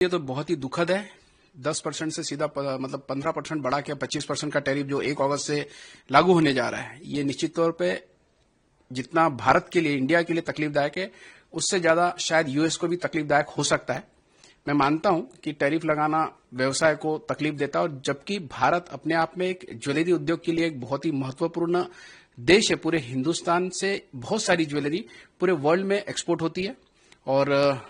ये तो बहुत ही दुखद है। 10% से सीधा मतलब 15% बढ़ा के 25% का टैरिफ जो 1 अगस्त से लागू होने जा रहा है, ये निश्चित तौर पे जितना भारत के लिए, इंडिया के लिए तकलीफदायक है, उससे ज्यादा शायद यूएस को भी तकलीफदायक हो सकता है। मैं मानता हूं कि टैरिफ लगाना व्यवसाय को तकलीफ देता है, और जबकि भारत अपने आप में एक ज्वेलरी उद्योग के लिए एक बहुत ही महत्वपूर्ण देश है। पूरे हिंदुस्तान से बहुत सारी ज्वेलरी पूरे वर्ल्ड में एक्सपोर्ट होती है, और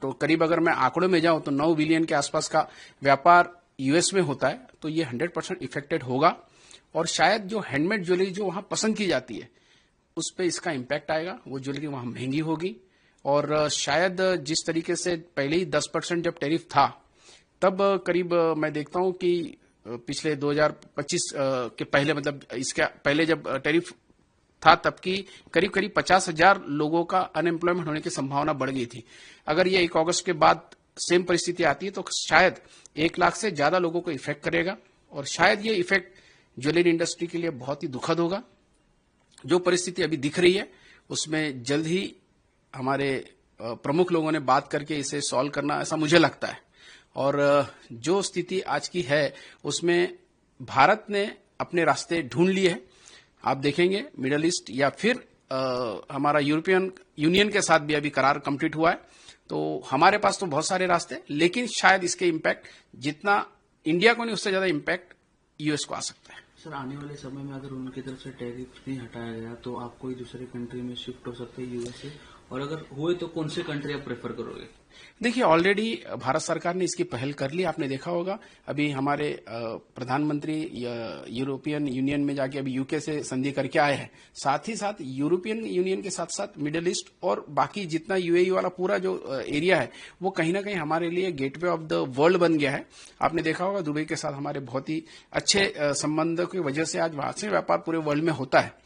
तो करीब अगर मैं आंकड़ों में जाऊं तो 9 बिलियन के आसपास का व्यापार यूएस में होता है, तो ये 100% इफेक्टेड होगा। और शायद जो हैंडमेड ज्वेलरी जो वहां पसंद की जाती है, उस पर इसका इम्पैक्ट आएगा। वो ज्वेलरी वहां महंगी होगी, और शायद जिस तरीके से पहले ही 10% जब टैरिफ था, तब करीब मैं देखता हूं कि पिछले 2025 के पहले, मतलब इसके पहले जब टैरिफ था, तब की करीब 50,000 लोगों का अनएम्प्लॉयमेंट होने की संभावना बढ़ गई थी। अगर ये 1 अगस्त के बाद सेम परिस्थिति आती है तो शायद 1 लाख से ज्यादा लोगों को इफेक्ट करेगा, और शायद ये इफेक्ट ज्वेलरी इंडस्ट्री के लिए बहुत ही दुखद होगा। जो परिस्थिति अभी दिख रही है, उसमें जल्द ही हमारे प्रमुख लोगों ने बात करके इसे सॉल्व करना, ऐसा मुझे लगता है। और जो स्थिति आज की है, उसमें भारत ने अपने रास्ते ढूंढ लिए हैं। आप देखेंगे मिडल ईस्ट या फिर हमारा यूरोपियन यूनियन के साथ भी अभी करार कंप्लीट हुआ है, तो हमारे पास तो बहुत सारे रास्ते, लेकिन शायद इसके इम्पैक्ट जितना इंडिया को नहीं, उससे ज्यादा इम्पैक्ट यूएस को आ सकता है। सर, आने वाले समय में अगर उनकी तरफ से टैरिफ नहीं हटाया गया तो आप कोई दूसरे कंट्री में शिफ्ट हो सकते हैं यूएस से, और अगर हुए तो कौन से कंट्री आप प्रेफर करोगे? देखिए, ऑलरेडी भारत सरकार ने इसकी पहल कर ली। आपने देखा होगा, अभी हमारे प्रधानमंत्री यूरोपियन यूनियन में जाके अभी यूके से संधि करके आए हैं। साथ ही साथ यूरोपियन यूनियन के साथ साथ मिडिल ईस्ट और बाकी जितना यूएई वाला पूरा जो एरिया है, वो कहीं ना कहीं हमारे लिए गेटवे ऑफ द वर्ल्ड बन गया है। आपने देखा होगा, दुबई के साथ हमारे बहुत ही अच्छे संबंधों की वजह से आज वहां से व्यापार पूरे वर्ल्ड में होता है।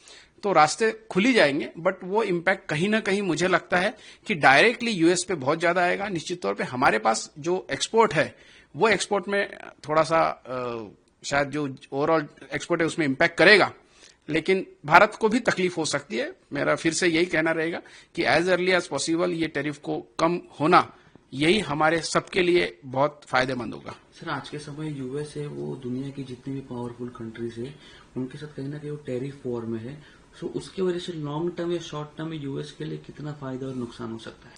तो रास्ते खुली जाएंगे, बट वो इम्पैक्ट कहीं ना कहीं मुझे लगता है कि डायरेक्टली यूएस पे बहुत ज्यादा आएगा। निश्चित तौर पे हमारे पास जो एक्सपोर्ट है, वो एक्सपोर्ट में थोड़ा सा शायद जो ओवरऑल एक्सपोर्ट है उसमें इम्पैक्ट करेगा, लेकिन भारत को भी तकलीफ हो सकती है। मेरा फिर से यही कहना रहेगा कि एज अर्ली एज पॉसिबल ये टैरिफ को कम होना, यही हमारे सबके लिए बहुत फायदेमंद होगा। सर, आज के समय यूएस है, वो दुनिया की जितनी भी पावरफुल कंट्रीज है, उनके साथ कहीं ना कहीं वो टैरिफ वॉर में है। सो उसके वजह से लॉन्ग टर्म या शॉर्ट टर्म में यूएस के लिए कितना फायदा और नुकसान हो सकता है?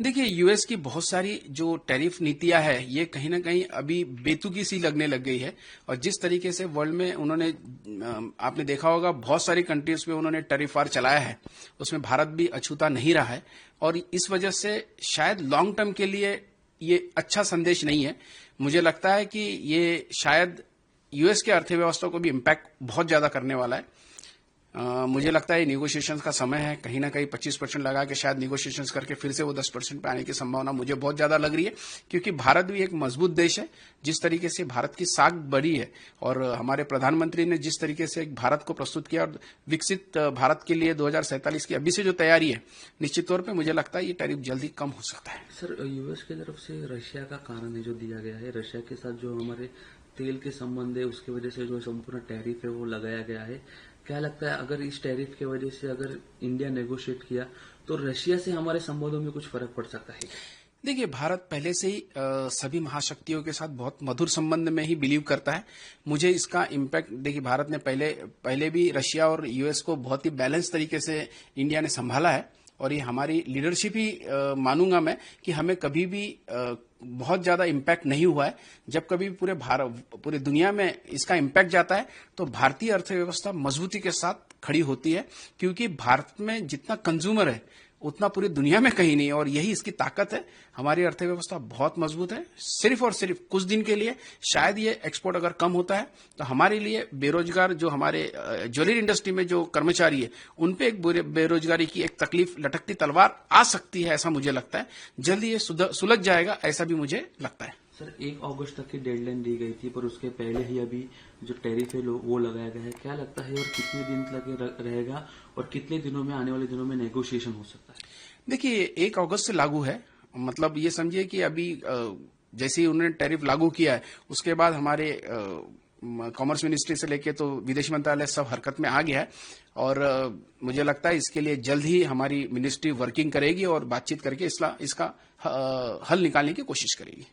देखिए, यूएस की बहुत सारी जो टैरिफ नीतियां है, ये कहीं ना कहीं अभी बेतुकी सी लगने लग गई है। और जिस तरीके से वर्ल्ड में उन्होंने, आपने देखा होगा, बहुत सारी कंट्रीज पे उन्होंने टैरिफ वार चलाया है, उसमें भारत भी अछूता नहीं रहा है। और इस वजह से शायद लॉन्ग टर्म के लिए ये अच्छा संदेश नहीं है। मुझे लगता है कि ये शायद यूएस के अर्थव्यवस्था को भी इम्पैक्ट बहुत ज्यादा करने वाला है। मुझे लगता है निगोशिएशंस का समय है। कहीं ना कहीं 25% लगा के शायद निगोशिएशंस करके फिर से वो 10% पे आने की संभावना मुझे बहुत ज्यादा लग रही है, क्योंकि भारत भी एक मजबूत देश है। जिस तरीके से भारत की साख बढ़ी है, और हमारे प्रधानमंत्री ने जिस तरीके से भारत को प्रस्तुत किया, और विकसित भारत के लिए 2047 की अभी से जो तैयारी है, निश्चित तौर पर मुझे लगता है ये टैरिफ जल्दी कम हो सकता है। सर, यूएस की तरफ से रशिया का कारण है जो दिया गया है, रशिया के साथ जो हमारे तेल के संबंध है, उसकी वजह से जो संपूर्ण टैरिफ है वो लगाया गया है। क्या लगता है, अगर इस टैरिफ की वजह से अगर इंडिया नेगोशिएट किया तो रशिया से हमारे संबंधों में कुछ फर्क पड़ सकता है? देखिए, भारत पहले से ही सभी महाशक्तियों के साथ बहुत मधुर संबंध में ही बिलीव करता है। मुझे इसका इम्पैक्ट, देखिए, भारत ने पहले भी रशिया और यूएस को बहुत ही बैलेंस तरीके से इंडिया ने संभाला है, और ये हमारी लीडरशिप ही मानूंगा मैं कि हमें कभी भी बहुत ज्यादा इम्पैक्ट नहीं हुआ है। जब कभी पूरे दुनिया में इसका इम्पैक्ट जाता है, तो भारतीय अर्थव्यवस्था मजबूती के साथ खड़ी होती है, क्योंकि भारत में जितना कंज्यूमर है उतना पूरी दुनिया में कहीं नहीं, और यही इसकी ताकत है। हमारी अर्थव्यवस्था बहुत मजबूत है। सिर्फ और सिर्फ कुछ दिन के लिए शायद ये एक्सपोर्ट अगर कम होता है, तो हमारे लिए बेरोजगार जो हमारे ज्वेलरी इंडस्ट्री में जो कर्मचारी है, उन पे एक बेरोजगारी की एक तकलीफ, लटकती तलवार आ सकती है, ऐसा मुझे लगता है। जल्दी ये सुलझ जाएगा, ऐसा भी मुझे लगता है। सर, 1 अगस्त तक की डेडलाइन दी गई थी, पर उसके पहले ही अभी जो टैरिफ है वो लगाया गया है। क्या लगता है, और कितने दिन तक रहेगा, और कितने दिनों में, आने वाले दिनों में नेगोशिएशन हो सकता है? देखिए, 1 अगस्त से लागू है। मतलब ये समझिए कि अभी जैसे ही उन्होंने टैरिफ लागू किया है, उसके बाद हमारे कॉमर्स मिनिस्ट्री से लेके तो विदेश मंत्रालय सब हरकत में आ गया है, और मुझे लगता है इसके लिए जल्द ही हमारी मिनिस्ट्री वर्किंग करेगी और बातचीत करके इसका हल निकालने की कोशिश करेगी।